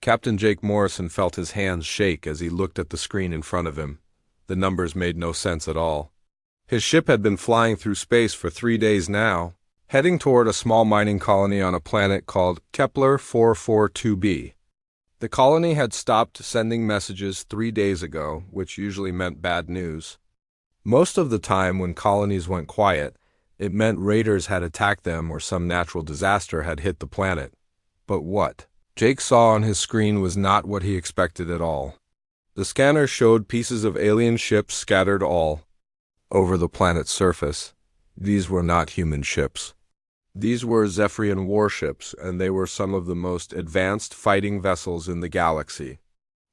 Captain Jake Morrison felt his hands shake as he looked at the screen in front of him. The numbers made no sense at all. His ship had been flying through space for 3 days now, heading toward a small mining colony on a planet called Kepler 442b. The colony had stopped sending messages 3 days ago, which usually meant bad news. Most of the time when colonies went quiet, it meant raiders had attacked them or some natural disaster had hit the planet. But what Jake saw on his screen was not what he expected at all. The scanner showed pieces of alien ships scattered all over the planet's surface. These were not human ships. These were Zephyrian warships, and they were some of the most advanced fighting vessels in the galaxy.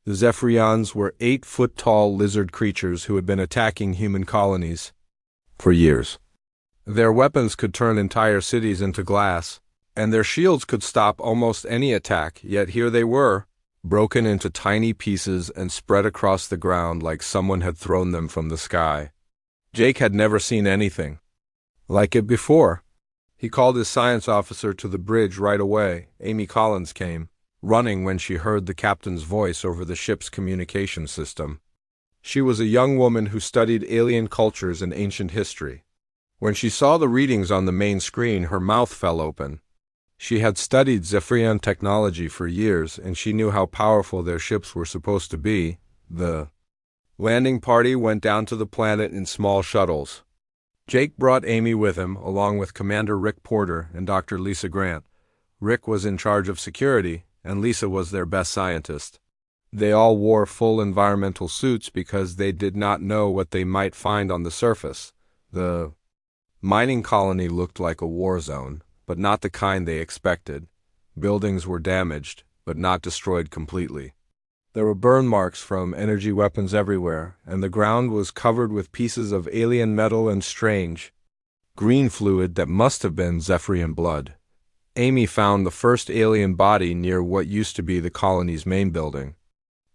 The Zephyrians were 8-foot-tall lizard creatures who had been attacking human colonies for years. Their weapons could turn entire cities into glass, and their shields could stop almost any attack, yet here they were, broken into tiny pieces and spread across the ground like someone had thrown them from the sky. Jake had never seen anything like it before. He called his science officer to the bridge right away. Amy Collins came, running when she heard the captain's voice over the ship's communication system. She was a young woman who studied alien cultures and ancient history. When she saw the readings on the main screen, her mouth fell open. She had studied Zephyrian technology for years, and she knew how powerful their ships were supposed to be. The landing party went down to the planet in small shuttles. Jake brought Amy with him, along with Commander Rick Porter and Dr. Lisa Grant. Rick was in charge of security, and Lisa was their best scientist. They all wore full environmental suits because they did not know what they might find on the surface. The mining colony looked like a war zone, but not the kind they expected. Buildings were damaged, but not destroyed completely. There were burn marks from energy weapons everywhere, and the ground was covered with pieces of alien metal and strange green fluid that must have been Zephyrian blood. Amy found the first alien body near what used to be the colony's main building.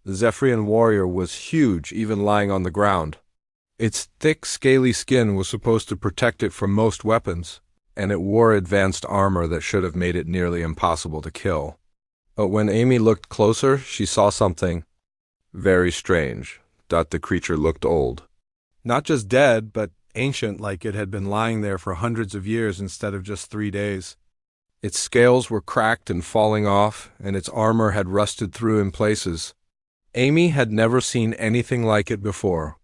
The Zephyrian warrior was huge, even lying on the ground. Its thick, scaly skin was supposed to protect it from most weapons, and it wore advanced armor that should have made it nearly impossible to kill. But when Amy looked closer, she saw something very strange. The creature looked old. Not just dead, but ancient, like it had been lying there for hundreds of years instead of just 3 days. Its scales were cracked and falling off, and its armor had rusted through in places. Amy had never seen anything like it before.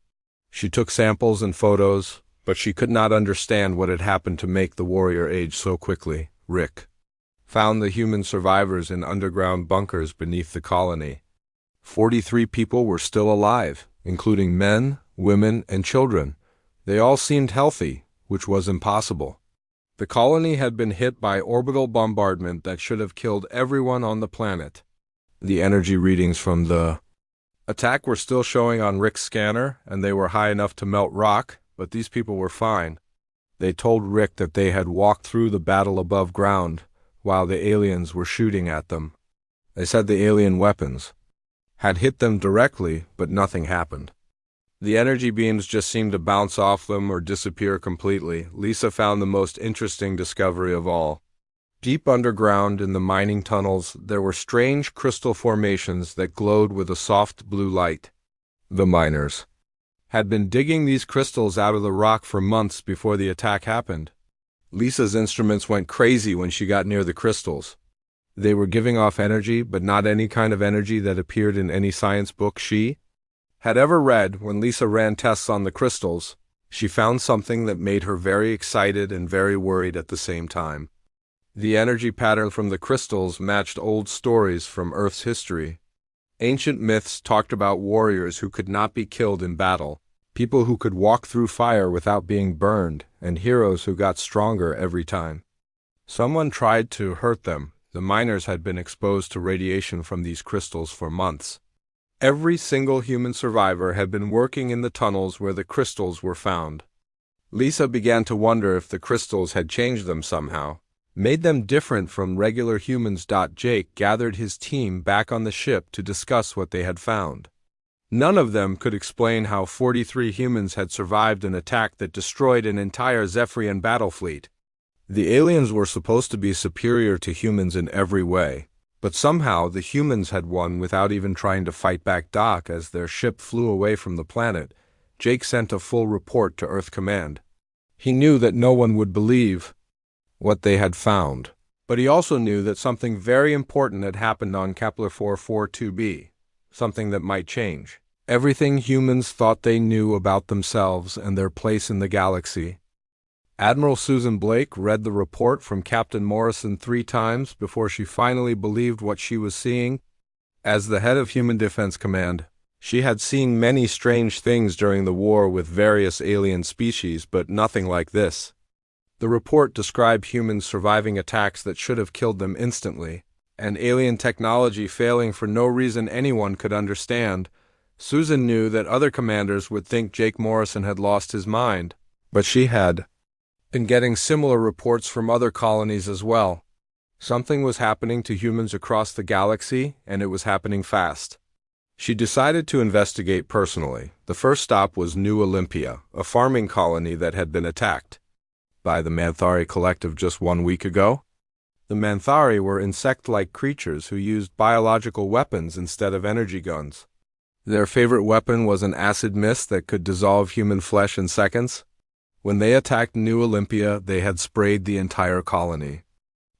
She took samples and photos, but she could not understand what had happened to make the warrior age so quickly. Rick found the human survivors in underground bunkers beneath the colony. 43 people were still alive, including men, women, and children. They all seemed healthy, which was impossible. The colony had been hit by orbital bombardment that should have killed everyone on the planet. The energy readings from the attack were still showing on Rick's scanner, and they were high enough to melt rock, but these people were fine. They told Rick that they had walked through the battle above ground, while the aliens were shooting at them. They said the alien weapons had hit them directly, but nothing happened. The energy beams just seemed to bounce off them or disappear completely. Lisa found the most interesting discovery of all. Deep underground in the mining tunnels, there were strange crystal formations that glowed with a soft blue light. The miners had been digging these crystals out of the rock for months before the attack happened. Lisa's instruments went crazy when she got near the crystals. They were giving off energy, but not any kind of energy that appeared in any science book she had ever read. When Lisa ran tests on the crystals, she found something that made her very excited and very worried at the same time. The energy pattern from the crystals matched old stories from Earth's history. Ancient myths talked about warriors who could not be killed in battle, people who could walk through fire without being burned, and heroes who got stronger every time someone tried to hurt them. The miners had been exposed to radiation from these crystals for months. Every single human survivor had been working in the tunnels where the crystals were found. Lisa began to wonder if the crystals had changed them somehow, made them different from regular humans. Jake gathered his team back on the ship to discuss what they had found. None of them could explain how 43 humans had survived an attack that destroyed an entire Zephyrian battle fleet. The aliens were supposed to be superior to humans in every way. But somehow the humans had won without even trying to fight back. As their ship flew away from the planet, Jake sent a full report to Earth Command. He knew that no one would believe what they had found, but he also knew that something very important had happened on Kepler 442b, something that might change everything humans thought they knew about themselves and their place in the galaxy. Admiral Susan Blake read the report from Captain Morrison 3 times before she finally believed what she was seeing. As the head of Human Defense Command, she had seen many strange things during the war with various alien species, but nothing like this. The report described humans surviving attacks that should have killed them instantly, and alien technology failing for no reason anyone could understand. Susan knew that other commanders would think Jake Morrison had lost his mind, but she had been getting similar reports from other colonies as well. Something was happening to humans across the galaxy, and it was happening fast. She decided to investigate personally. The first stop was New Olympia, a farming colony that had been attacked by the Manthari Collective just 1 week ago. The Manthari were insect-like creatures who used biological weapons instead of energy guns. Their favorite weapon was an acid mist that could dissolve human flesh in seconds. When they attacked New Olympia, they had sprayed the entire colony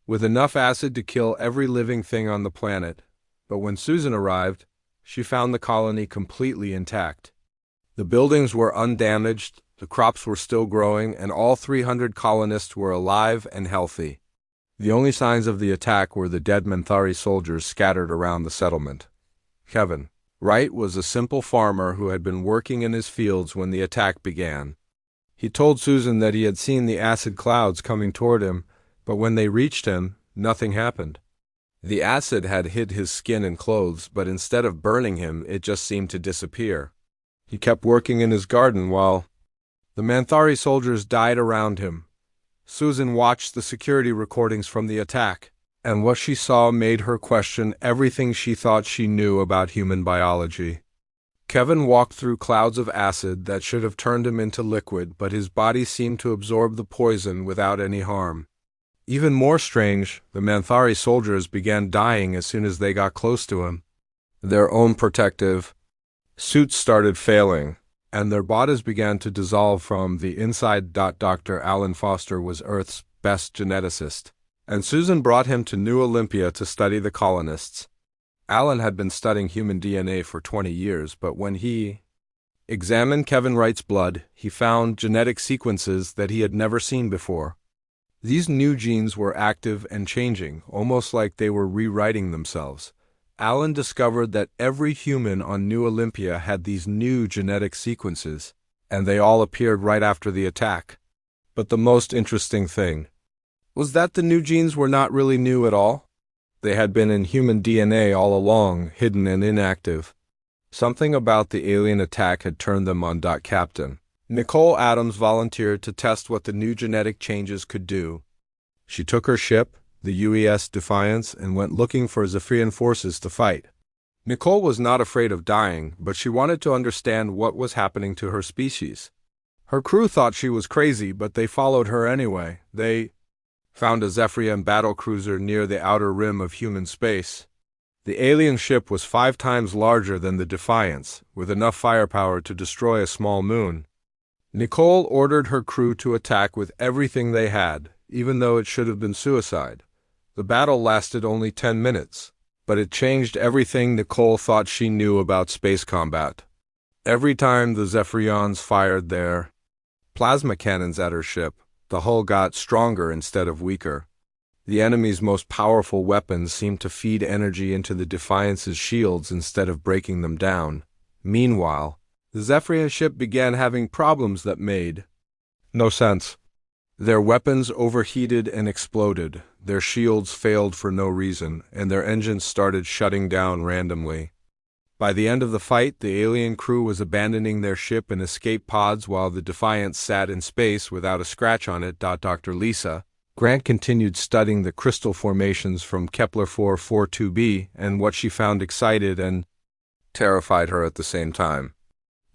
with enough acid to kill every living thing on the planet. But when Susan arrived, she found the colony completely intact. The buildings were undamaged, the crops were still growing, and all 300 colonists were alive and healthy. The only signs of the attack were the dead Manthari soldiers scattered around the settlement. Kevin Wright was a simple farmer who had been working in his fields when the attack began. He told Susan that he had seen the acid clouds coming toward him, but when they reached him, nothing happened. The acid had hit his skin and clothes, but instead of burning him, it just seemed to disappear. He kept working in his garden while the Manthari soldiers died around him. Susan watched the security recordings from the attack, and what she saw made her question everything she thought she knew about human biology. Kevin walked through clouds of acid that should have turned him into liquid, but his body seemed to absorb the poison without any harm. Even more strange, the Manthari soldiers began dying as soon as they got close to him. Their own protective suits started failing, and their bodies began to dissolve from the inside. Dr. Alan Foster was Earth's best geneticist, and Susan brought him to New Olympia to study the colonists. Alan had been studying human DNA for 20 years, but when he examined Kevin Wright's blood, he found genetic sequences that he had never seen before. These new genes were active and changing, almost like they were rewriting themselves. Alan discovered that every human on New Olympia had these new genetic sequences, and they all appeared right after the attack. But the most interesting thing was that the new genes were not really new at all. They had been in human DNA all along, hidden and inactive. Something about the alien attack had turned them on. Captain Nicole Adams volunteered to test what the new genetic changes could do. She took her ship, the UES Defiance, and went looking for Zephyrian forces to fight. Nicole was not afraid of dying, but she wanted to understand what was happening to her species. Her crew thought she was crazy, but they followed her anyway. They found a Zephyrian battlecruiser near the outer rim of human space. The alien ship was 5 times larger than the Defiance, with enough firepower to destroy a small moon. Nicole ordered her crew to attack with everything they had, even though it should have been suicide. The battle lasted only 10 minutes, but it changed everything Nicole thought she knew about space combat. Every time the Zephyrians fired their plasma cannons at her ship, the hull got stronger instead of weaker. The enemy's most powerful weapons seemed to feed energy into the Defiance's shields instead of breaking them down. Meanwhile, the Zephyrian ship began having problems that made no sense. Their weapons overheated and exploded, their shields failed for no reason, and their engines started shutting down randomly. By the end of the fight, the alien crew was abandoning their ship in escape pods while the Defiance sat in space without a scratch on it. Dr. Lisa Grant continued studying the crystal formations from Kepler 442b, and what she found excited and terrified her at the same time.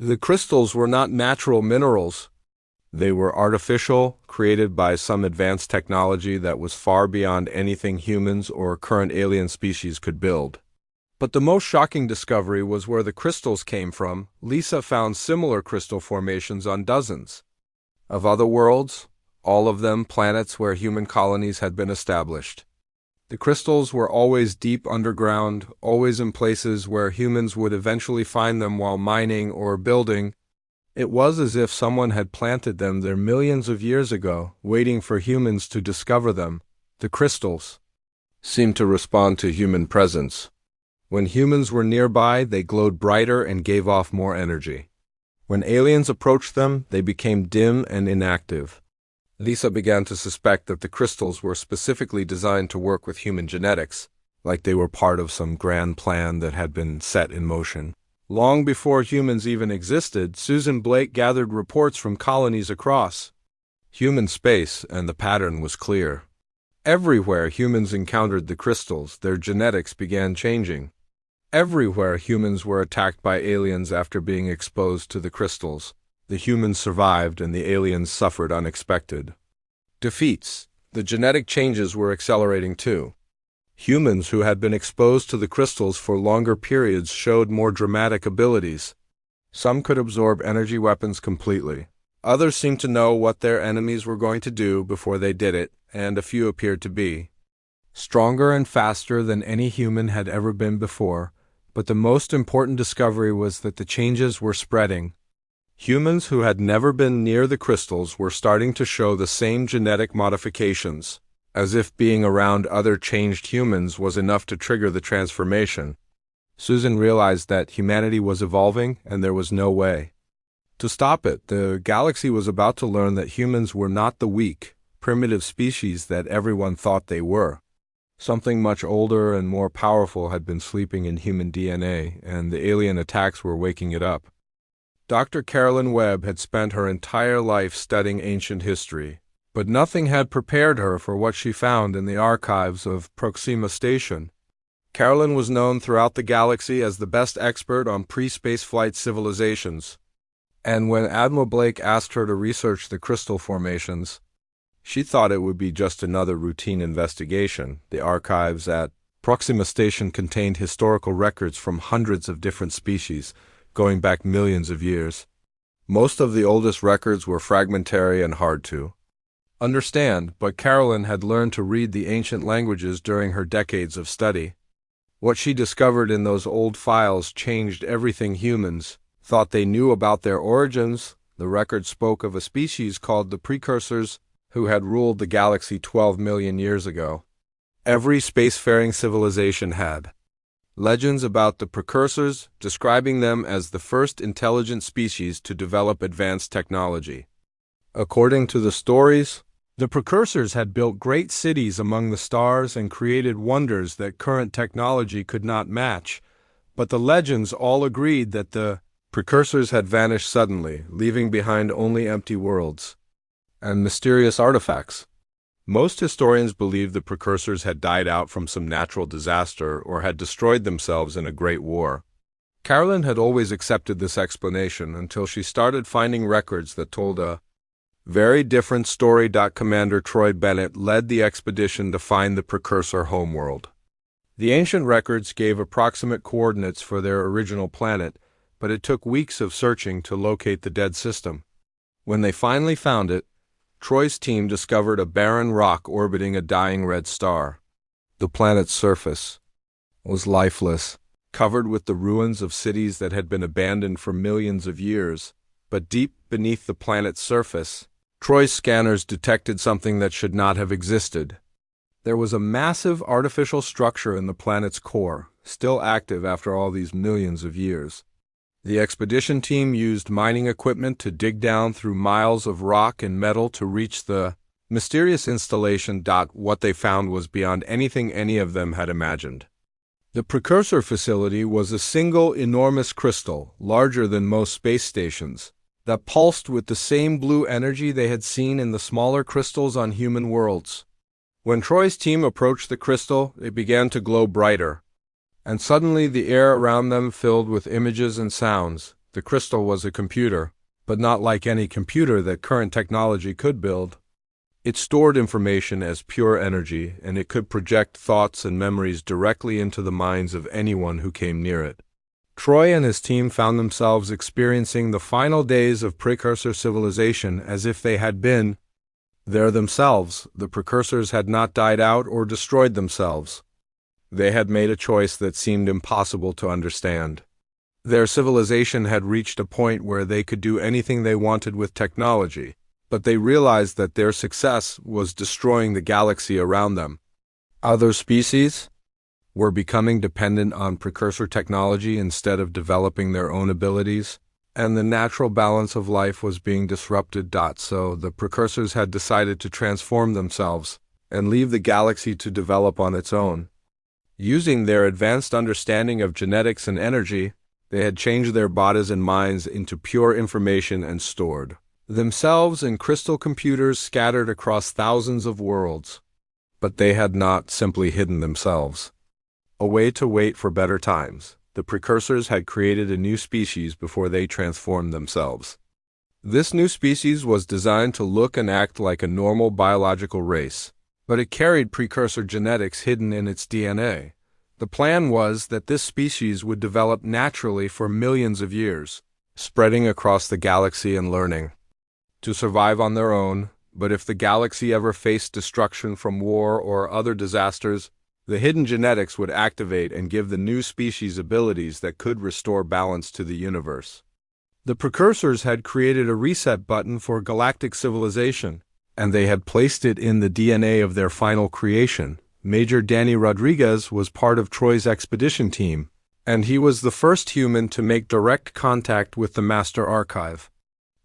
The crystals were not natural minerals. They were artificial, created by some advanced technology that was far beyond anything humans or current alien species could build. But the most shocking discovery was where the crystals came from. Lisa found similar crystal formations on dozens of other worlds, all of them planets where human colonies had been established. The crystals were always deep underground, always in places where humans would eventually find them while mining or building. It was as if someone had planted them there millions of years ago, waiting for humans to discover them. The crystals seemed to respond to human presence. When humans were nearby, they glowed brighter and gave off more energy. When aliens approached them, they became dim and inactive. Lisa began to suspect that the crystals were specifically designed to work with human genetics, like they were part of some grand plan that had been set in motion. Long before humans even existed, Susan Blake gathered reports from colonies across human space, and the pattern was clear. Everywhere humans encountered the crystals, their genetics began changing. Everywhere humans were attacked by aliens after being exposed to the crystals, the humans survived and the aliens suffered unexpected defeats. The genetic changes were accelerating too. Humans who had been exposed to the crystals for longer periods showed more dramatic abilities. Some could absorb energy weapons completely. Others seemed to know what their enemies were going to do before they did it, and a few appeared to be stronger and faster than any human had ever been before. But the most important discovery was that the changes were spreading. Humans who had never been near the crystals were starting to show the same genetic modifications, as if being around other changed humans was enough to trigger the transformation. Susan realized that humanity was evolving and there was no way to stop it. The galaxy was about to learn that humans were not the weak, primitive species that everyone thought they were. Something much older and more powerful had been sleeping in human DNA, and the alien attacks were waking it up. Dr. Carolyn Webb had spent her entire life studying ancient history, but nothing had prepared her for what she found in the archives of Proxima Station. Carolyn was known throughout the galaxy as the best expert on pre-spaceflight civilizations, and when Admiral Blake asked her to research the crystal formations, she thought it would be just another routine investigation. The archives at Proxima Station contained historical records from hundreds of different species, going back millions of years. Most of the oldest records were fragmentary and hard to understand, but Carolyn had learned to read the ancient languages during her decades of study. What she discovered in those old files changed everything humans thought they knew about their origins. The record spoke of a species called the Precursors, who had ruled the galaxy 12 million years ago. Every spacefaring civilization had legends about the Precursors, describing them as the first intelligent species to develop advanced technology. According to the stories, the Precursors had built great cities among the stars and created wonders that current technology could not match, but the legends all agreed that the Precursors had vanished suddenly, leaving behind only empty worlds and mysterious artifacts. Most historians believe the Precursors had died out from some natural disaster or had destroyed themselves in a great war. Carolyn had always accepted this explanation until she started finding records that told a very different story. Commander Troy Bennett led the expedition to find the Precursor homeworld. The ancient records gave approximate coordinates for their original planet, but it took weeks of searching to locate the dead system. When they finally found it, Troy's team discovered a barren rock orbiting a dying red star. The planet's surface was lifeless, covered with the ruins of cities that had been abandoned for millions of years. But deep beneath the planet's surface, Troy's scanners detected something that should not have existed. There was a massive artificial structure in the planet's core, still active after all these millions of years. The expedition team used mining equipment to dig down through miles of rock and metal to reach the mysterious installation. What they found was beyond anything any of them had imagined. The Precursor facility was a single enormous crystal, larger than most space stations, that pulsed with the same blue energy they had seen in the smaller crystals on human worlds. When Troy's team approached the crystal, it began to glow brighter, and suddenly the air around them filled with images and sounds. The crystal was a computer. but not like any computer that current technology could build. It stored information as pure energy, and it could project thoughts and memories directly into the minds of anyone who came near it. Troy and his team found themselves experiencing the final days of precursor civilization as if they had been there themselves. The precursors had not died out or destroyed themselves. They had made a choice that seemed impossible to understand. Their civilization had reached a point where they could do anything they wanted with technology, but they realized that their success was destroying the galaxy around them. Other species were becoming dependent on precursor technology instead of developing their own abilities, and the natural balance of life was being disrupted. So the precursors had decided to transform themselves and leave the galaxy to develop on its own. Using their advanced understanding of genetics and energy, they had changed their bodies and minds into pure information and stored themselves in crystal computers scattered across thousands of worlds. But they had not simply hidden themselves away to wait for better times. The precursors had created a new species before they transformed themselves. This new species was designed to look and act like a normal biological race, but it carried precursor genetics hidden in its DNA. The plan was that this species would develop naturally for millions of years, spreading across the galaxy and learning to survive on their own. But if the galaxy ever faced destruction from war or other disasters, the hidden genetics would activate and give the new species abilities that could restore balance to the universe. The precursors had created a reset button for galactic civilization, and they had placed it in the DNA of their final creation. Major Danny Rodriguez was part of Troy's expedition team, and he was the first human to make direct contact with the Master Archive.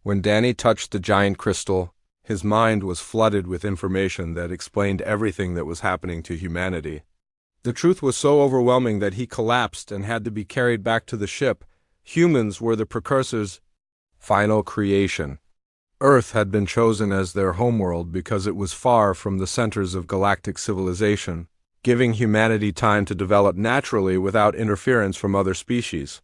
When Danny touched the giant crystal, his mind was flooded with information that explained everything that was happening to humanity. The truth was so overwhelming that he collapsed and had to be carried back to the ship. Humans were the precursors' final creation. Earth had been chosen as their homeworld because it was far from the centers of galactic civilization, giving humanity time to develop naturally without interference from other species.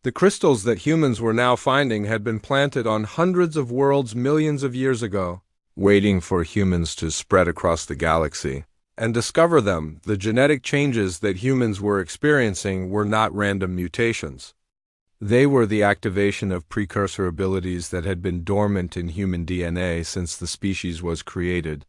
The crystals that humans were now finding had been planted on hundreds of worlds millions of years ago, waiting for humans to spread across the galaxy and discover them. The genetic changes that humans were experiencing were not random mutations. They were the activation of precursor abilities that had been dormant in human DNA since the species was created.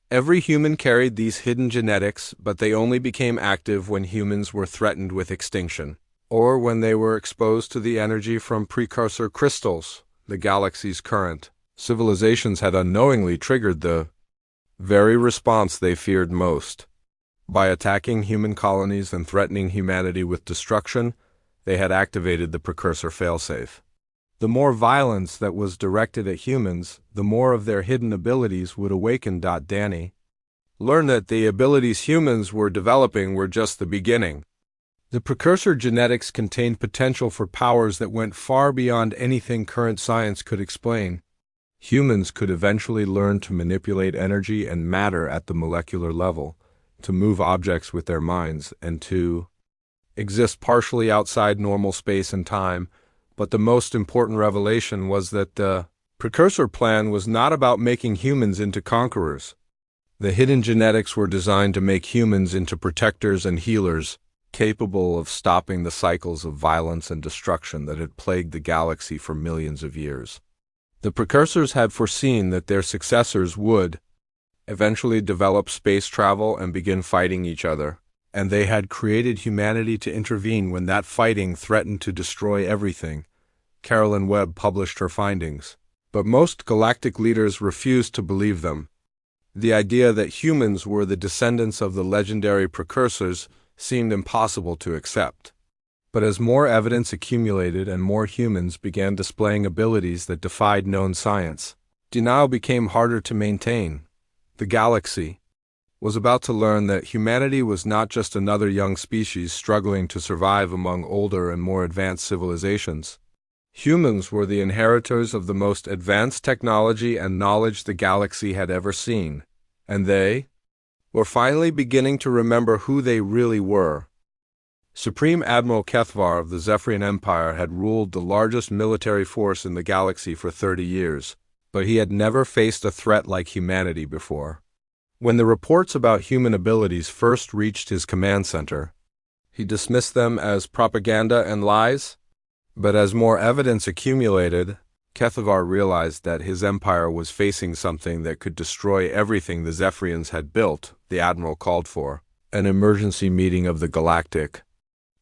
Every human carried these hidden genetics, but they only became active when humans were threatened with extinction, or when they were exposed to the energy from precursor crystals, the galaxy's current. Civilizations had unknowingly triggered the very response they feared most. By attacking human colonies and threatening humanity with destruction, they had activated the precursor failsafe. The more violence that was directed at humans, the more of their hidden abilities would awaken. Danny learned that the abilities humans were developing were just the beginning. The precursor genetics contained potential for powers that went far beyond anything current science could explain. Humans could eventually learn to manipulate energy and matter at the molecular level, to move objects with their minds, and to exist partially outside normal space and time. But the most important revelation was that the precursor plan was not about making humans into conquerors. The hidden genetics were designed to make humans into protectors and healers, capable of stopping the cycles of violence and destruction that had plagued the galaxy for millions of years. The precursors had foreseen that their successors would eventually develop space travel and begin fighting each other, and they had created humanity to intervene when that fighting threatened to destroy everything. Carolyn Webb published her findings, but most galactic leaders refused to believe them. The idea that humans were the descendants of the legendary precursors seemed impossible to accept. But as more evidence accumulated and more humans began displaying abilities that defied known science, denial became harder to maintain. The galaxy was about to learn that humanity was not just another young species struggling to survive among older and more advanced civilizations. Humans were the inheritors of the most advanced technology and knowledge the galaxy had ever seen, and they were finally beginning to remember who they really were. Supreme Admiral Kethvar of the Zephyrian Empire had ruled the largest military force in the galaxy for 30 years, but he had never faced a threat like humanity before. When the reports about human abilities first reached his command center, he dismissed them as propaganda and lies. But as more evidence accumulated, Kethvar realized that his empire was facing something that could destroy everything the Zephyrians had built. The Admiral called for an emergency meeting of the Galactic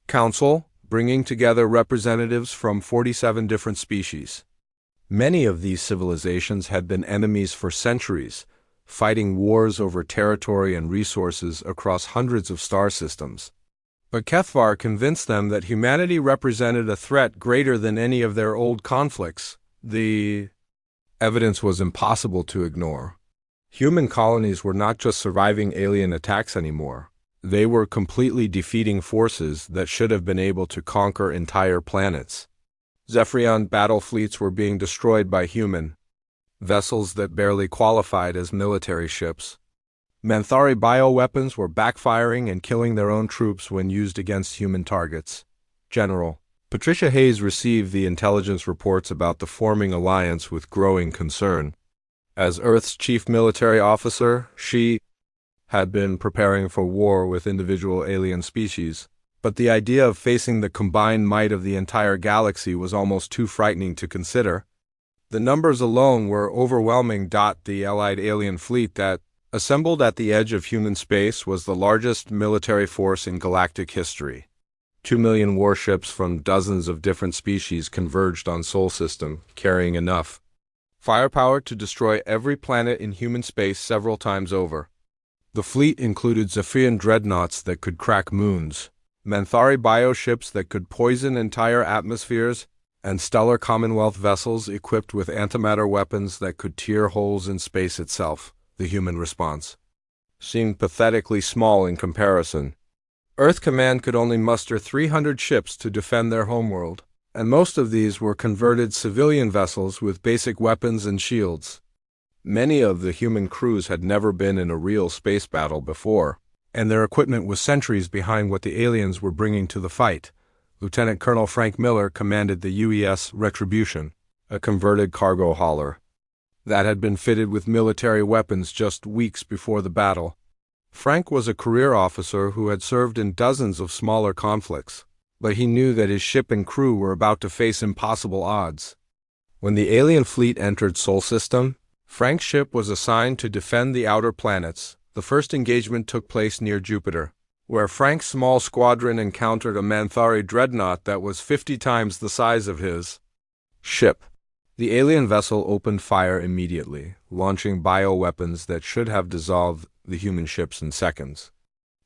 Council, bringing together representatives from 47 different species. Many of these civilizations had been enemies for centuries, fighting wars over territory and resources across hundreds of star systems. But Kethvar convinced them that humanity represented a threat greater than any of their old conflicts. The evidence was impossible to ignore. Human colonies were not just surviving alien attacks anymore. They were completely defeating forces that should have been able to conquer entire planets. Zephyrian battle fleets were being destroyed by human vessels that barely qualified as military ships. Manthari bioweapons were backfiring and killing their own troops when used against human targets. General Patricia Hayes received the intelligence reports about the forming alliance with growing concern. As Earth's chief military officer, she had been preparing for war with individual alien species, but the idea of facing the combined might of the entire galaxy was almost too frightening to consider. The numbers alone were overwhelming. The allied alien fleet that assembled at the edge of human space was the largest military force in galactic history. 2 million warships from dozens of different species converged on Sol System, carrying enough firepower to destroy every planet in human space several times over. The fleet included Zephyrian dreadnoughts that could crack moons, Manthari bioships that could poison entire atmospheres, and stellar Commonwealth vessels equipped with antimatter weapons that could tear holes in space itself. The human response seemed pathetically small in comparison. Earth Command could only muster 300 ships to defend their homeworld, and most of these were converted civilian vessels with basic weapons and shields. Many of the human crews had never been in a real space battle before, and their equipment was centuries behind what the aliens were bringing to the fight. Lieutenant Colonel Frank Miller commanded the UES Retribution, a converted cargo hauler that had been fitted with military weapons just weeks before the battle. Frank was a career officer who had served in dozens of smaller conflicts, but he knew that his ship and crew were about to face impossible odds. When the alien fleet entered Sol System, Frank's ship was assigned to defend the outer planets. The first engagement took place near Jupiter, where Frank's small squadron encountered a Manthari dreadnought that was 50 times the size of his ship. The alien vessel opened fire immediately, launching bioweapons that should have dissolved the human ships in seconds.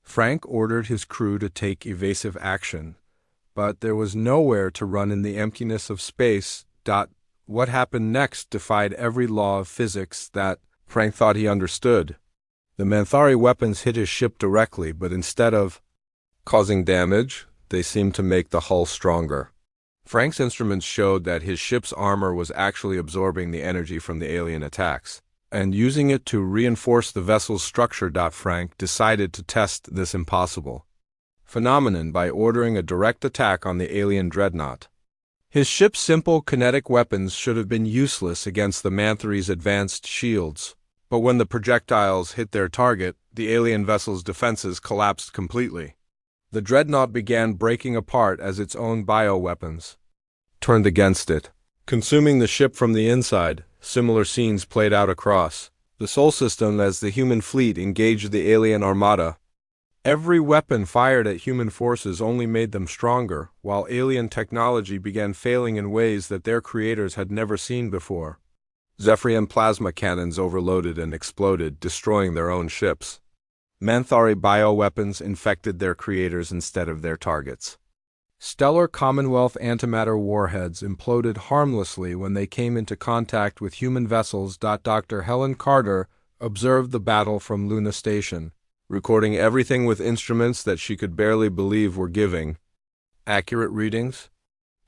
Frank ordered his crew to take evasive action, but there was nowhere to run in the emptiness of space. What happened next defied every law of physics that Frank thought he understood. The Manthari weapons hit his ship directly, but instead of causing damage, they seemed to make the hull stronger. Frank's instruments showed that his ship's armor was actually absorbing the energy from the alien attacks, and using it to reinforce the vessel's structure. Frank decided to test this impossible phenomenon by ordering a direct attack on the alien dreadnought. His ship's simple kinetic weapons should have been useless against the Manthari's advanced shields, but when the projectiles hit their target, the alien vessel's defenses collapsed completely. The dreadnought began breaking apart as its own bioweapons turned against it, consuming the ship from the inside. Similar scenes played out across the Sol System as the human fleet engaged the alien armada. Every weapon fired at human forces only made them stronger, while alien technology began failing in ways that their creators had never seen before. Zephyrian plasma cannons overloaded and exploded, destroying their own ships. Manthari bioweapons infected their creators instead of their targets. Stellar Commonwealth antimatter warheads imploded harmlessly when they came into contact with human vessels. Dr. Helen Carter observed the battle from Luna Station, recording everything with instruments that she could barely believe were giving accurate readings.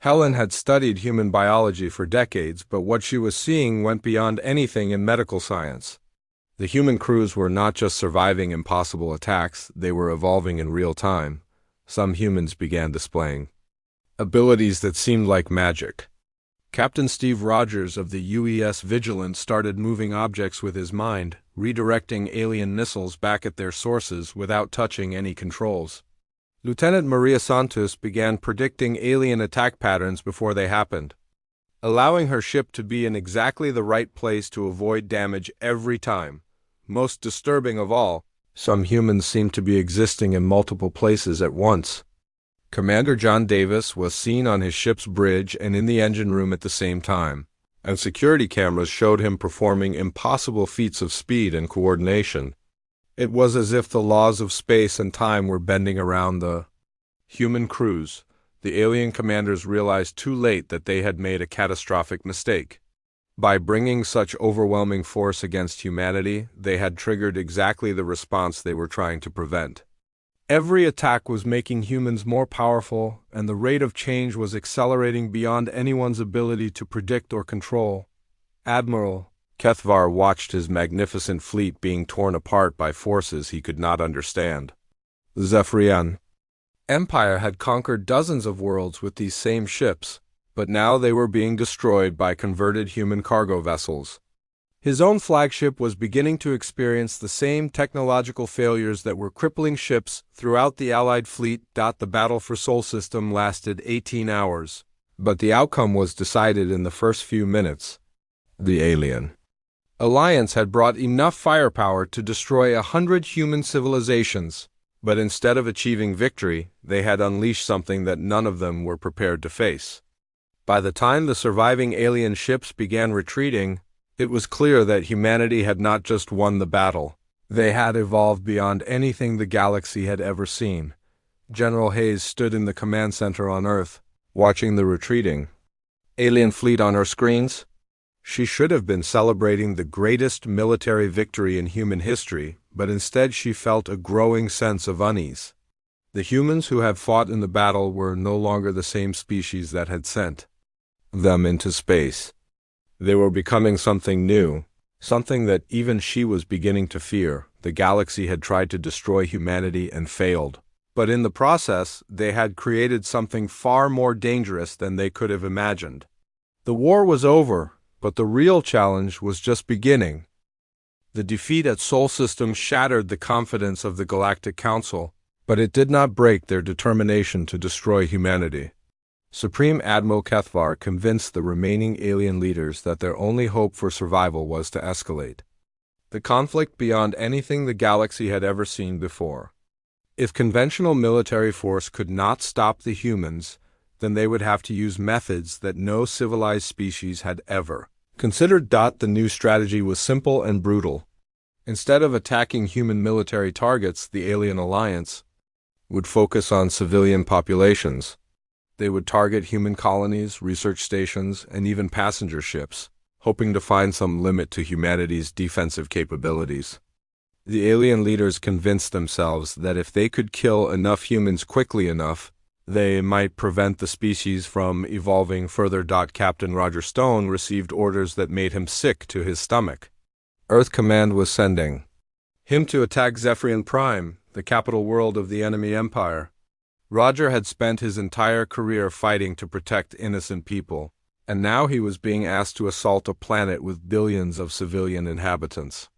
Helen had studied human biology for decades, but what she was seeing went beyond anything in medical science. The human crews were not just surviving impossible attacks, they were evolving in real time. some humans began displaying abilities that seemed like magic. Captain Steve Rogers of the UES Vigilant started moving objects with his mind, redirecting alien missiles back at their sources without touching any controls. Lieutenant Maria Santos began predicting alien attack patterns before they happened, allowing her ship to be in exactly the right place to avoid damage every time. Most disturbing of all, some humans seemed to be existing in multiple places at once. Commander John Davis was seen on his ship's bridge and in the engine room at the same time, and security cameras showed him performing impossible feats of speed and coordination. It was as if the laws of space and time were bending around the human crews. The alien commanders realized too late that they had made a catastrophic mistake. By bringing such overwhelming force against humanity, they had triggered exactly the response they were trying to prevent. Every attack was making humans more powerful, and the rate of change was accelerating beyond anyone's ability to predict or control. Admiral Kethvar watched his magnificent fleet being torn apart by forces he could not understand. The Zephyrian Empire had conquered dozens of worlds with these same ships, but now they were being destroyed by converted human cargo vessels. His own flagship was beginning to experience the same technological failures that were crippling ships throughout the Allied fleet. The battle for Sol System lasted 18 hours, but the outcome was decided in the first few minutes. The alien alliance had brought enough firepower to destroy 100 human civilizations, but instead of achieving victory, they had unleashed something that none of them were prepared to face. By the time the surviving alien ships began retreating, it was clear that humanity had not just won the battle. They had evolved beyond anything the galaxy had ever seen. General Hayes stood in the command center on Earth, watching the retreating alien fleet on her screens. She should have been celebrating the greatest military victory in human history, but instead she felt a growing sense of unease. The humans who had fought in the battle were no longer the same species that had sent them into space. They were becoming something new, something that even she was beginning to fear. The galaxy had tried to destroy humanity and failed, but in the process, they had created something far more dangerous than they could have imagined. The war was over, but the real challenge was just beginning. The defeat at Sol System shattered the confidence of the Galactic Council, but it did not break their determination to destroy humanity. Supreme Admiral Kethvar convinced the remaining alien leaders that their only hope for survival was to escalate the conflict beyond anything the galaxy had ever seen before. If conventional military force could not stop the humans, then they would have to use methods that no civilized species had ever considered. The new strategy was simple and brutal. Instead of attacking human military targets, the alien alliance would focus on civilian populations. They would target human colonies, research stations, and even passenger ships, hoping to find some limit to humanity's defensive capabilities. The alien leaders convinced themselves that if they could kill enough humans quickly enough, they might prevent the species from evolving further. Captain Roger Stone received orders that made him sick to his stomach. Earth Command was sending him to attack Zephyrian Prime, the capital world of the enemy empire. Roger had spent his entire career fighting to protect innocent people, and now he was being asked to assault a planet with billions of civilian inhabitants.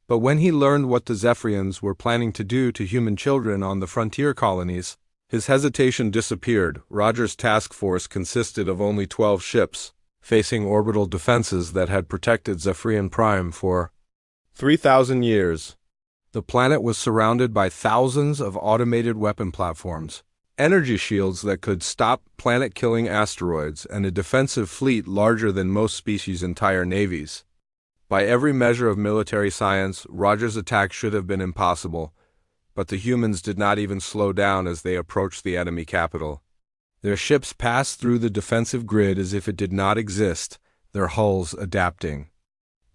But when he learned what the Zephyrians were planning to do to human children on the frontier colonies, his hesitation disappeared. Roger's task force consisted of only 12 ships, facing orbital defenses that had protected Zephyrian Prime for 3,000 years. The planet was surrounded by thousands of automated weapon platforms, energy shields that could stop planet-killing asteroids, and a defensive fleet larger than most species' entire navies. By every measure of military science, Roger's attack should have been impossible, but the humans did not even slow down as they approached the enemy capital. Their ships passed through the defensive grid as if it did not exist, their hulls adapting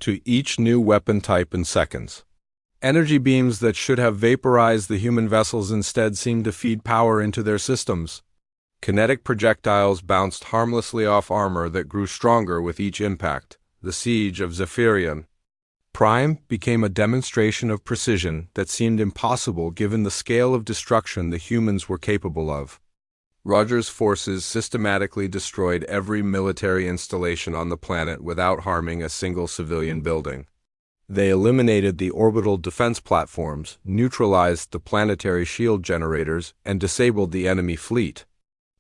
to each new weapon type in seconds. Energy beams that should have vaporized the human vessels instead seemed to feed power into their systems. Kinetic projectiles bounced harmlessly off armor that grew stronger with each impact. The siege of Zephyrian Prime became a demonstration of precision that seemed impossible given the scale of destruction the humans were capable of. Roger's forces systematically destroyed every military installation on the planet without harming a single civilian building. They eliminated the orbital defense platforms, neutralized the planetary shield generators, and disabled the enemy fleet,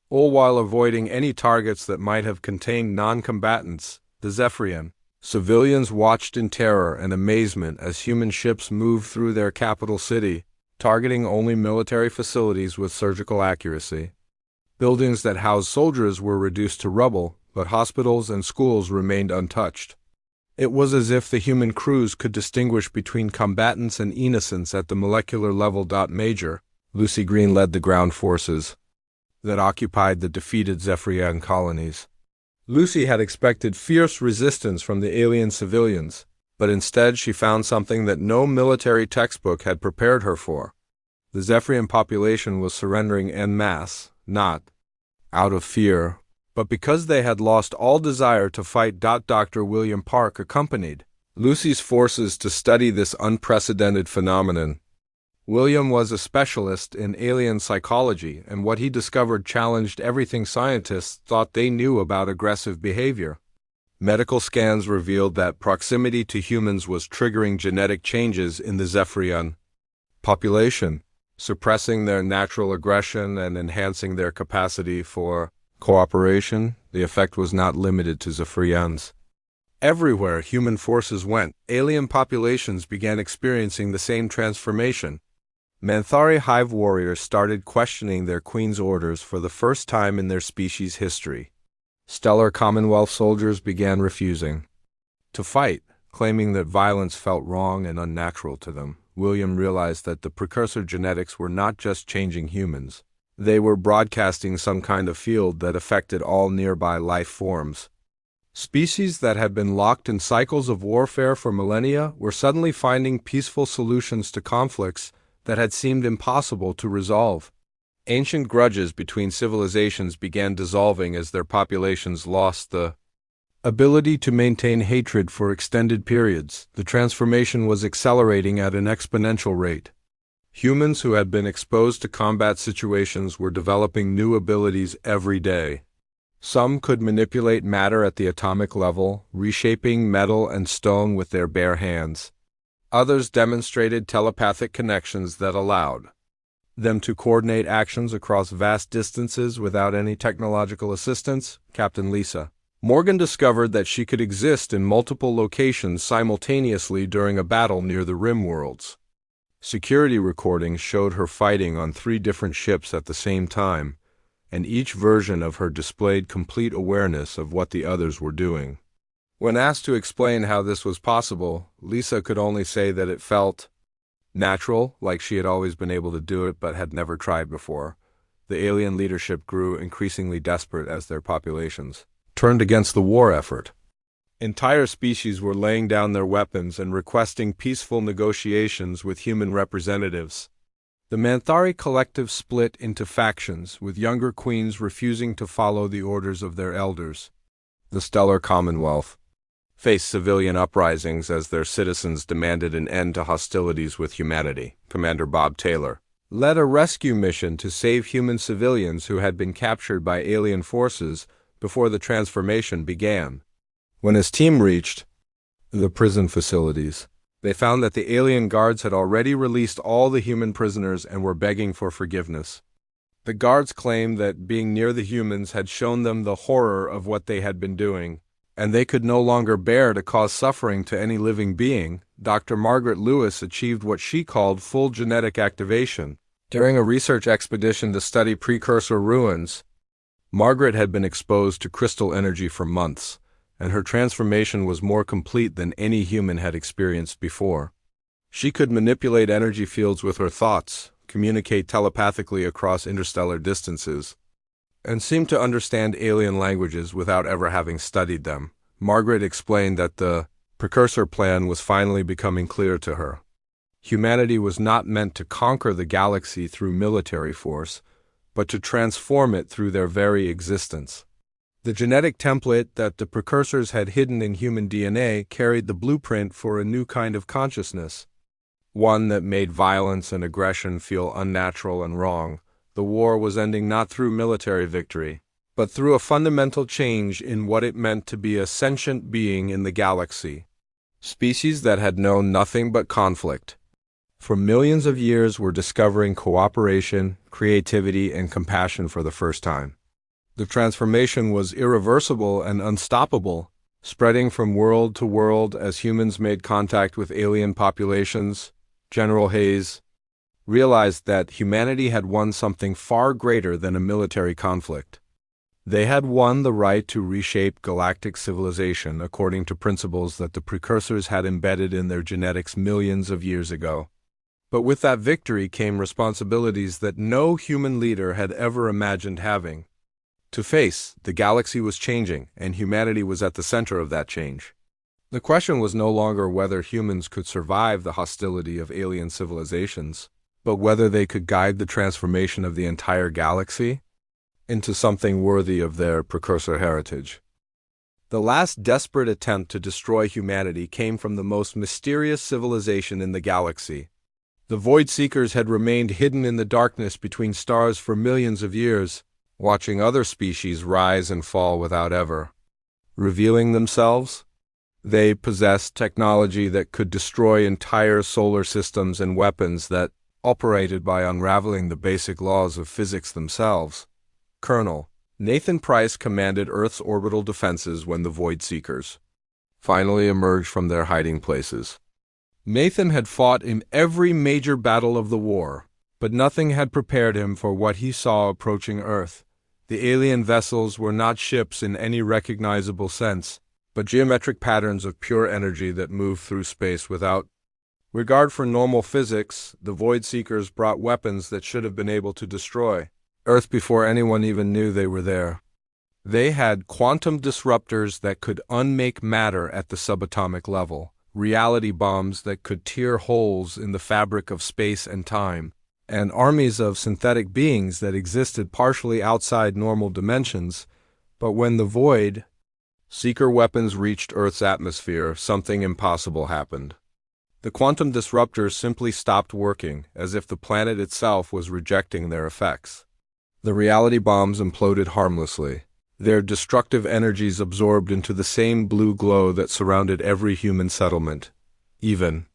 all while avoiding any targets that might have contained non-combatants. The Zephyrian civilians watched in terror and amazement as human ships moved through their capital city, targeting only military facilities with surgical accuracy. Buildings that housed soldiers were reduced to rubble, but hospitals and schools remained untouched. It was as if the human crews could distinguish between combatants and innocents at the molecular level. Major Lucy Green led the ground forces that occupied the defeated Zephyrian colonies. Lucy had expected fierce resistance from the alien civilians, but instead she found something that no military textbook had prepared her for. The Zephyrian population was surrendering en masse, not out of fear, but because they had lost all desire to fight. Dr. William Park accompanied Lucy's forces to study this unprecedented phenomenon. William was a specialist in alien psychology, and what he discovered challenged everything scientists thought they knew about aggressive behavior. Medical scans revealed that proximity to humans was triggering genetic changes in the Zephyrian population, suppressing their natural aggression and enhancing their capacity for cooperation. The effect was not limited to Zephyrians. Everywhere human forces went, alien populations began experiencing the same transformation. Manthari hive warriors started questioning their queen's orders for the first time in their species' history. Stellar Commonwealth soldiers began refusing to fight, claiming that violence felt wrong and unnatural to them. William realized that the precursor genetics were not just changing humans. They were broadcasting some kind of field that affected all nearby life forms. Species that had been locked in cycles of warfare for millennia were suddenly finding peaceful solutions to conflicts that had seemed impossible to resolve. Ancient grudges between civilizations began dissolving as their populations lost the ability to maintain hatred for extended periods. The transformation was accelerating at an exponential rate. Humans who had been exposed to combat situations were developing new abilities every day. Some could manipulate matter at the atomic level, reshaping metal and stone with their bare hands. Others demonstrated telepathic connections that allowed them to coordinate actions across vast distances without any technological assistance. Captain Lisa Morgan discovered that she could exist in multiple locations simultaneously during a battle near the Rim worlds. Security recordings showed her fighting on 3 different ships at the same time, and each version of her displayed complete awareness of what the others were doing. When asked to explain how this was possible, Lisa could only say that it felt natural, like she had always been able to do it but had never tried before. The alien leadership grew increasingly desperate as their populations turned against the war effort. Entire species were laying down their weapons and requesting peaceful negotiations with human representatives. The Manthari collective split into factions, with younger queens refusing to follow the orders of their elders. The Stellar Commonwealth faced civilian uprisings as their citizens demanded an end to hostilities with humanity. Commander Bob Taylor led a rescue mission to save human civilians who had been captured by alien forces before the transformation began. When his team reached the prison facilities, they found that the alien guards had already released all the human prisoners and were begging for forgiveness. The guards claimed that being near the humans had shown them the horror of what they had been doing, and they could no longer bear to cause suffering to any living being. Dr. Margaret Lewis achieved what she called full genetic activation. During a research expedition to study precursor ruins, Margaret had been exposed to crystal energy for months, and her transformation was more complete than any human had experienced before. She could manipulate energy fields with her thoughts, communicate telepathically across interstellar distances, and seemed to understand alien languages without ever having studied them. Margaret explained that the precursor plan was finally becoming clear to her. Humanity was not meant to conquer the galaxy through military force, but to transform it through their very existence. The genetic template that the precursors had hidden in human DNA carried the blueprint for a new kind of consciousness, one that made violence and aggression feel unnatural and wrong. The war was ending not through military victory, but through a fundamental change in what it meant to be a sentient being in the galaxy. Species that had known nothing but conflict, for millions of years, were discovering cooperation, creativity, and compassion for the first time. The transformation was irreversible and unstoppable, spreading from world to world as humans made contact with alien populations. General Hayes realized that humanity had won something far greater than a military conflict. They had won the right to reshape galactic civilization according to principles that the precursors had embedded in their genetics millions of years ago. But with that victory came responsibilities that no human leader had ever imagined having. To face, the galaxy was changing, and humanity was at the center of that change. The question was no longer whether humans could survive the hostility of alien civilizations, but whether they could guide the transformation of the entire galaxy into something worthy of their precursor heritage. The last desperate attempt to destroy humanity came from the most mysterious civilization in the galaxy. The Void Seekers had remained hidden in the darkness between stars for millions of years, watching other species rise and fall without ever revealing themselves. They possessed technology that could destroy entire solar systems and weapons that operated by unraveling the basic laws of physics themselves. Colonel Nathan Price commanded Earth's orbital defenses when the Void Seekers finally emerged from their hiding places. Nathan had fought in every major battle of the war, but nothing had prepared him for what he saw approaching Earth. The alien vessels were not ships in any recognizable sense, but geometric patterns of pure energy that moved through space without regard for normal physics. The Void Seekers brought weapons that should have been able to destroy Earth before anyone even knew they were there. They had quantum disruptors that could unmake matter at the subatomic level, reality bombs that could tear holes in the fabric of space and time, and armies of synthetic beings that existed partially outside normal dimensions. But when the Void Seeker weapons reached Earth's atmosphere, something impossible happened. The quantum disruptors simply stopped working, as if the planet itself was rejecting their effects. The reality bombs imploded harmlessly, their destructive energies absorbed into the same blue glow that surrounded every human settlement. Even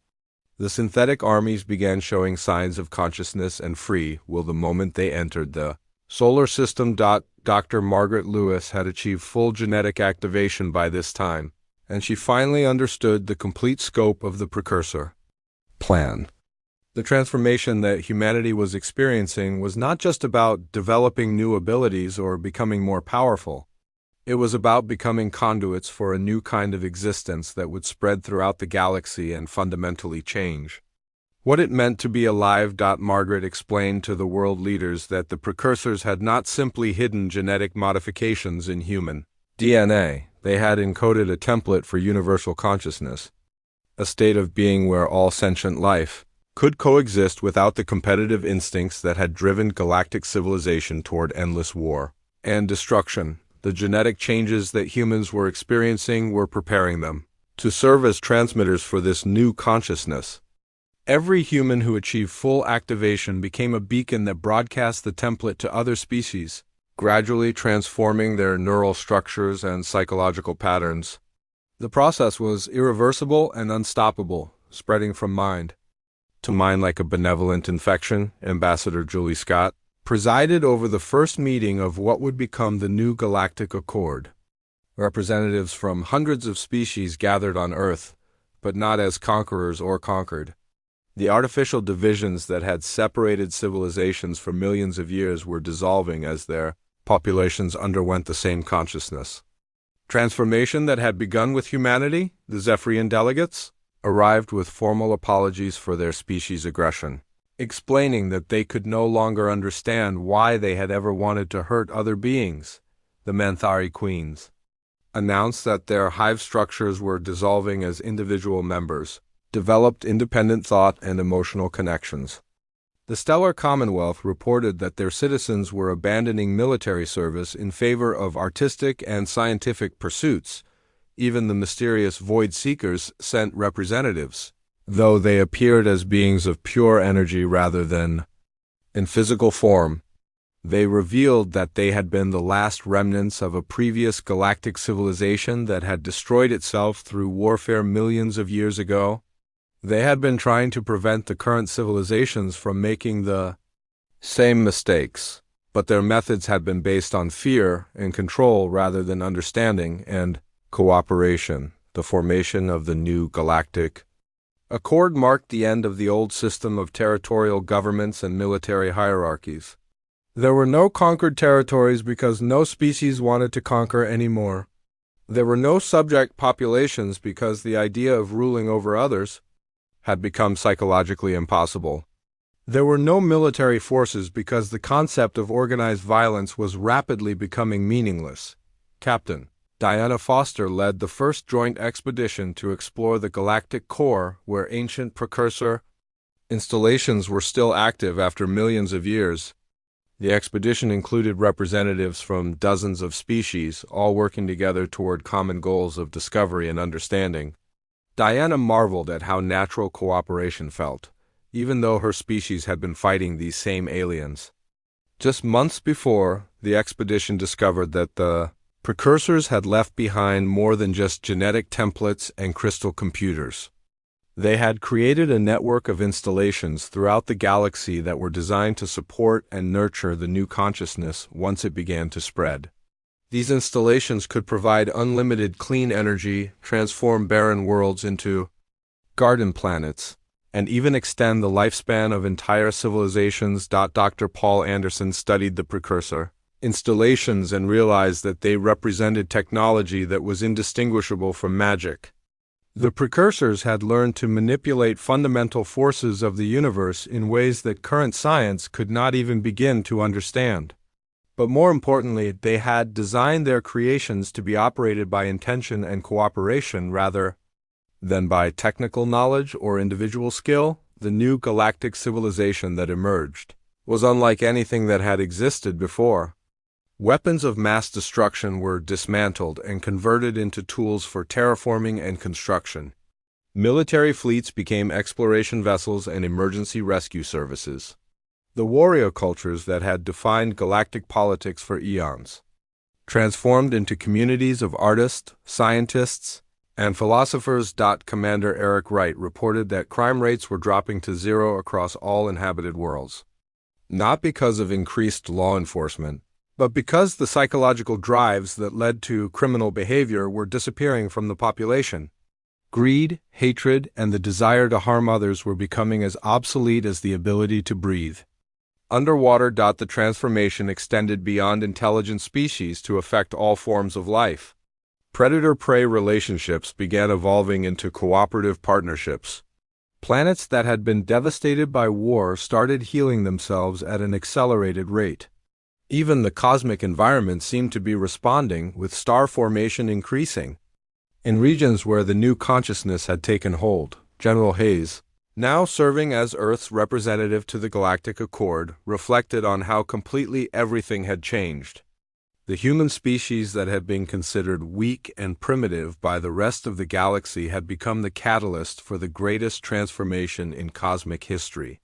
the synthetic armies began showing signs of consciousness and free will the moment they entered the solar system. Dr. Margaret Lewis had achieved full genetic activation by this time, and she finally understood the complete scope of the precursor plan. The transformation that humanity was experiencing was not just about developing new abilities or becoming more powerful. It was about becoming conduits for a new kind of existence that would spread throughout the galaxy and fundamentally change what it meant to be alive. Margaret explained to the world leaders that the precursors had not simply hidden genetic modifications in human DNA. They had encoded a template for universal consciousness, a state of being where all sentient life could coexist without the competitive instincts that had driven galactic civilization toward endless war and destruction. The genetic changes that humans were experiencing were preparing them to serve as transmitters for this new consciousness. Every human who achieved full activation became a beacon that broadcast the template to other species, gradually transforming their neural structures and psychological patterns. The process was irreversible and unstoppable, spreading from mind to mind like a benevolent infection. Ambassador Julie Scott presided over the first meeting of what would become the New Galactic Accord. Representatives from hundreds of species gathered on Earth, but not as conquerors or conquered. The artificial divisions that had separated civilizations for millions of years were dissolving as their populations underwent the same consciousness transformation that had begun with humanity. The Zephyrian delegates arrived with formal apologies for their species' aggression, explaining that they could no longer understand why they had ever wanted to hurt other beings. The Manthari Queens announced that their hive structures were dissolving as individual members developed independent thought and emotional connections. The Stellar Commonwealth reported that their citizens were abandoning military service in favor of artistic and scientific pursuits. Even the mysterious Void Seekers sent representatives, though they appeared as beings of pure energy rather than in physical form. They revealed that they had been the last remnants of a previous galactic civilization that had destroyed itself through warfare millions of years ago. They had been trying to prevent the current civilizations from making the same mistakes, but their methods had been based on fear and control rather than understanding and cooperation. The formation of the new Galactic Accord marked the end of the old system of territorial governments and military hierarchies. There were no conquered territories because no species wanted to conquer anymore. There were no subject populations because the idea of ruling over others had become psychologically impossible. There were no military forces because the concept of organized violence was rapidly becoming meaningless. Captain Diana Foster led the first joint expedition to explore the galactic core, where ancient precursor installations were still active after millions of years. The expedition included representatives from dozens of species, all working together toward common goals of discovery and understanding. Diana marveled at how natural cooperation felt, even though her species had been fighting these same aliens. Just months before, the expedition discovered that the precursors had left behind more than just genetic templates and crystal computers. They had created a network of installations throughout the galaxy that were designed to support and nurture the new consciousness once it began to spread. These installations could provide unlimited clean energy, transform barren worlds into garden planets, and even extend the lifespan of entire civilizations. Dr. Paul Anderson studied the precursor installations and realized that they represented technology that was indistinguishable from magic. The precursors had learned to manipulate fundamental forces of the universe in ways that current science could not even begin to understand. But more importantly, they had designed their creations to be operated by intention and cooperation rather than by technical knowledge or individual skill. The new galactic civilization that emerged was unlike anything that had existed before. Weapons of mass destruction were dismantled and converted into tools for terraforming and construction. Military fleets became exploration vessels and emergency rescue services. The warrior cultures that had defined galactic politics for eons transformed into communities of artists, scientists, and philosophers. Commander Eric Wright reported that crime rates were dropping to zero across all inhabited worlds. Not because of increased law enforcement, but because the psychological drives that led to criminal behavior were disappearing from the population. Greed, hatred, and the desire to harm others were becoming as obsolete as the ability to breathe. Underwater. The transformation extended beyond intelligent species to affect all forms of life. Predator-prey relationships began evolving into cooperative partnerships. Planets that had been devastated by war started healing themselves at an accelerated rate. Even the cosmic environment seemed to be responding, with star formation increasing. In regions where the new consciousness had taken hold, General Hayes, now serving as Earth's representative to the Galactic Accord, reflected on how completely everything had changed. The human species that had been considered weak and primitive by the rest of the galaxy had become the catalyst for the greatest transformation in cosmic history.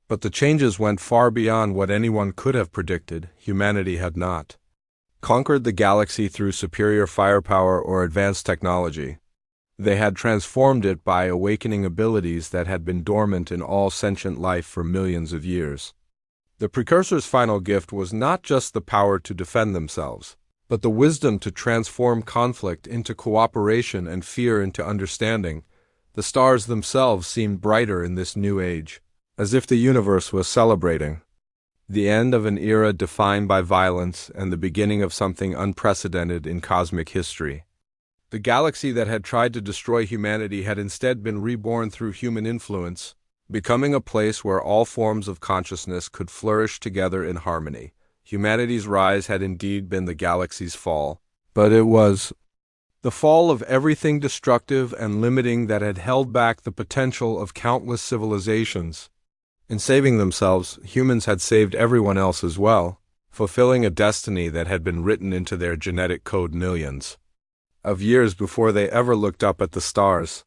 But the changes went far beyond what anyone could have predicted. Humanity had not conquered the galaxy through superior firepower or advanced technology. They had transformed it by awakening abilities that had been dormant in all sentient life for millions of years. The precursors' final gift was not just the power to defend themselves, but the wisdom to transform conflict into cooperation and fear into understanding. The stars themselves seemed brighter in this new age, as if the universe was celebrating the end of an era defined by violence and the beginning of something unprecedented in cosmic history. The galaxy that had tried to destroy humanity had instead been reborn through human influence, becoming a place where all forms of consciousness could flourish together in harmony. Humanity's rise had indeed been the galaxy's fall, but it was the fall of everything destructive and limiting that had held back the potential of countless civilizations. In saving themselves, humans had saved everyone else as well, fulfilling a destiny that had been written into their genetic code millions of years before they ever looked up at the stars.